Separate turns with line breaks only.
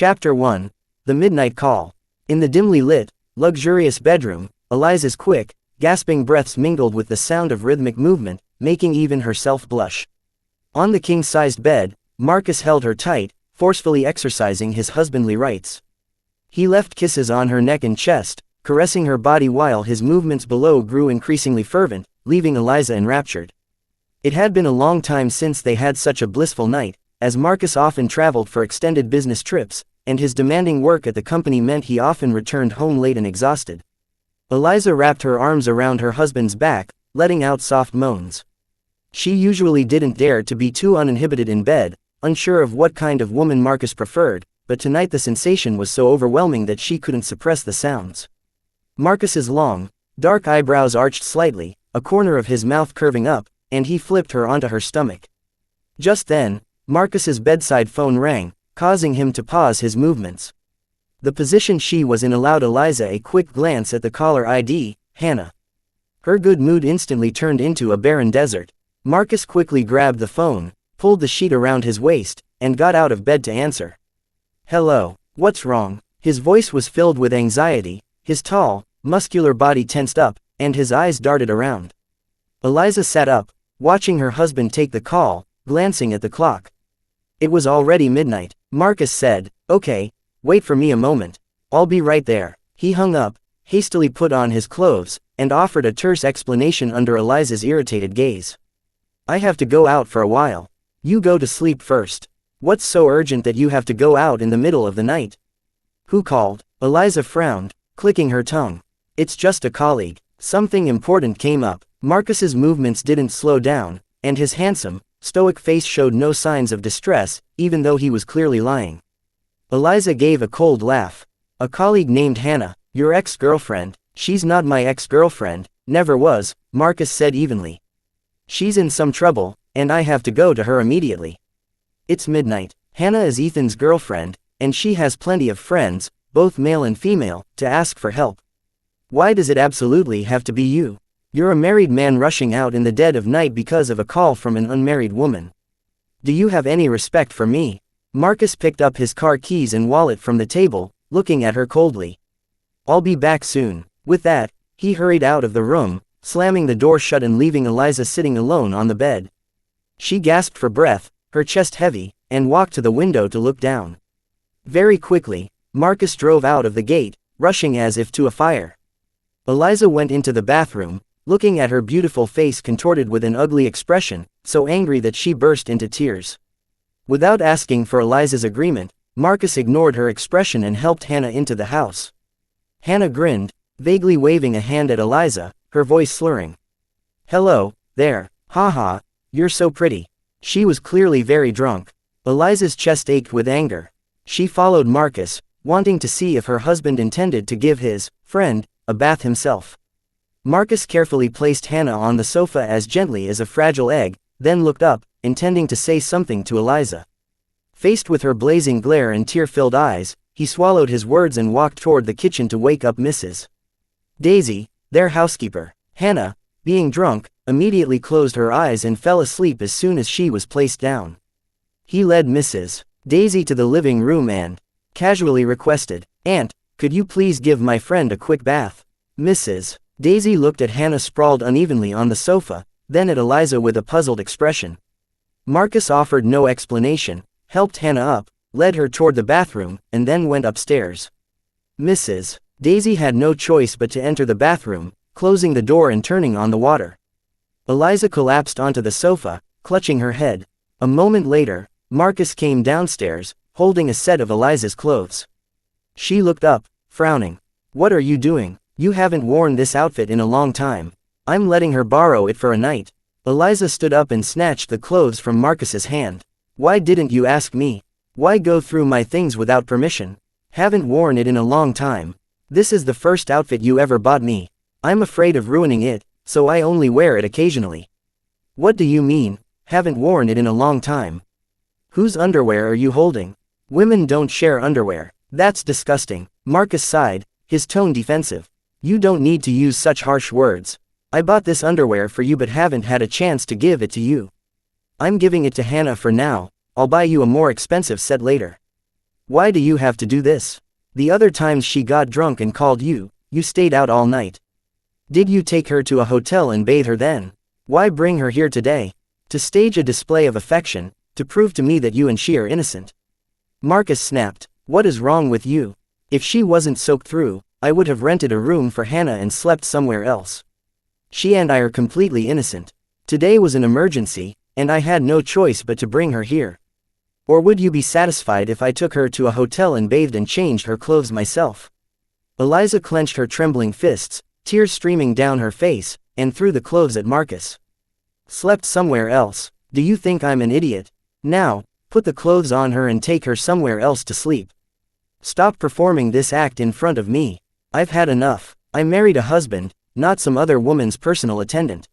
Chapter 1. The Midnight Call. In the dimly lit, luxurious bedroom, Eliza's quick, gasping breaths mingled with the sound of rhythmic movement, making even herself blush. On the king-sized bed, Marcus held her tight, forcefully exercising his husbandly rights. He left kisses on her neck and chest, caressing her body while his movements below grew increasingly fervent, leaving Eliza enraptured. It had been a long time since they had such a blissful night, as Marcus often traveled for extended business trips, and his demanding work at the company meant he often returned home late and exhausted. Eliza wrapped her arms around her husband's back, letting out soft moans. She usually didn't dare to be too uninhibited in bed, unsure of what kind of woman Marcus preferred, but tonight the sensation was so overwhelming that she couldn't suppress the sounds. Marcus's long, dark eyebrows arched slightly, a corner of his mouth curving up, and he flipped her onto her stomach. Just then, Marcus's bedside phone rang, causing him to pause his movements. The position she was in allowed Eliza a quick glance at the caller ID, Hannah. Her good mood instantly turned into a barren desert. Marcus quickly grabbed the phone, pulled the sheet around his waist, and got out of bed to answer. "Hello, what's wrong?" His voice was filled with anxiety, his tall, muscular body tensed up, and his eyes darted around. Eliza sat up, watching her husband take the call, glancing at the clock. It was already midnight. Marcus said, "Okay, wait for me a moment. I'll be right there." He hung up, hastily put on his clothes, and offered a terse explanation under Eliza's irritated gaze. "I have to go out for a while. You go to sleep first. What's so urgent that you have to go out in the middle of the night?" "Who called?" Eliza frowned, clicking her tongue. "It's just a colleague. Something important came up." Marcus's movements didn't slow down, and his handsome, stoic face showed no signs of distress, even though he was clearly lying. Eliza gave a cold laugh. "A colleague named Hannah, your ex-girlfriend." "She's not my ex-girlfriend, never was," Marcus said evenly. "She's in some trouble, and I have to go to her immediately." "It's midnight. Hannah is Ethan's girlfriend, and she has plenty of friends, both male and female, to ask for help. Why does it absolutely have to be you? You're a married man rushing out in the dead of night because of a call from an unmarried woman. Do you have any respect for me?" Marcus picked up his car keys and wallet from the table, looking at her coldly. "I'll be back soon." With that, he hurried out of the room, slamming the door shut and leaving Eliza sitting alone on the bed. She gasped for breath, her chest heavy, and walked to the window to look down. Very quickly, Marcus drove out of the gate, rushing as if to a fire. Eliza went into the bathroom, looking at her beautiful face contorted with an ugly expression, so angry that she burst into tears. Without asking for Eliza's agreement, Marcus ignored her expression and helped Hannah into the house. Hannah grinned, vaguely waving a hand at Eliza, her voice slurring. "Hello, there, haha, you're so pretty." She was clearly very drunk. Eliza's chest ached with anger. She followed Marcus, wanting to see if her husband intended to give his friend a bath himself. Marcus carefully placed Hannah on the sofa as gently as a fragile egg, then looked up, intending to say something to Eliza. Faced with her blazing glare and tear-filled eyes, he swallowed his words and walked toward the kitchen to wake up Mrs. Daisy, their housekeeper. Hannah, being drunk, immediately closed her eyes and fell asleep as soon as she was placed down. He led Mrs. Daisy to the living room and casually requested, "Aunt, could you please give my friend a quick bath?" Mrs. Daisy looked at Hannah sprawled unevenly on the sofa, then at Eliza with a puzzled expression. Marcus offered no explanation, helped Hannah up, led her toward the bathroom, and then went upstairs. Mrs. Daisy had no choice but to enter the bathroom, closing the door and turning on the water. Eliza collapsed onto the sofa, clutching her head. A moment later, Marcus came downstairs, holding a set of Eliza's clothes. She looked up, frowning. "What are you doing? You haven't worn this outfit in a long time." "I'm letting her borrow it for a night." Eliza stood up and snatched the clothes from Marcus's hand. "Why didn't you ask me? Why go through my things without permission? Haven't worn it in a long time. This is the first outfit you ever bought me. I'm afraid of ruining it, so I only wear it occasionally." "What do you mean, haven't worn it in a long time? Whose underwear are you holding? Women don't share underwear. That's disgusting." Marcus sighed, his tone defensive. "You don't need to use such harsh words. I bought this underwear for you but haven't had a chance to give it to you. I'm giving it to Hannah for now, I'll buy you a more expensive set later." Why do you have to do this? The other times she got drunk and called you, you stayed out all night. Did you take her to a hotel and bathe her then? Why bring her here today? To stage a display of affection, to prove to me that you and she are innocent. Marcus snapped. What is wrong with you? If she wasn't soaked through, I would have rented a room for Hannah and slept somewhere else. She and I are completely innocent. Today was an emergency, and I had no choice but to bring her here. Or would you be satisfied if I took her to a hotel and bathed and changed her clothes myself? Eliza clenched her trembling fists, tears streaming down her face, and threw the clothes at Marcus. Slept somewhere else? Do you think I'm an idiot? Now, put the clothes on her and take her somewhere else to sleep. Stop performing this act in front of me. I've had enough. I married a husband, not some other woman's personal attendant.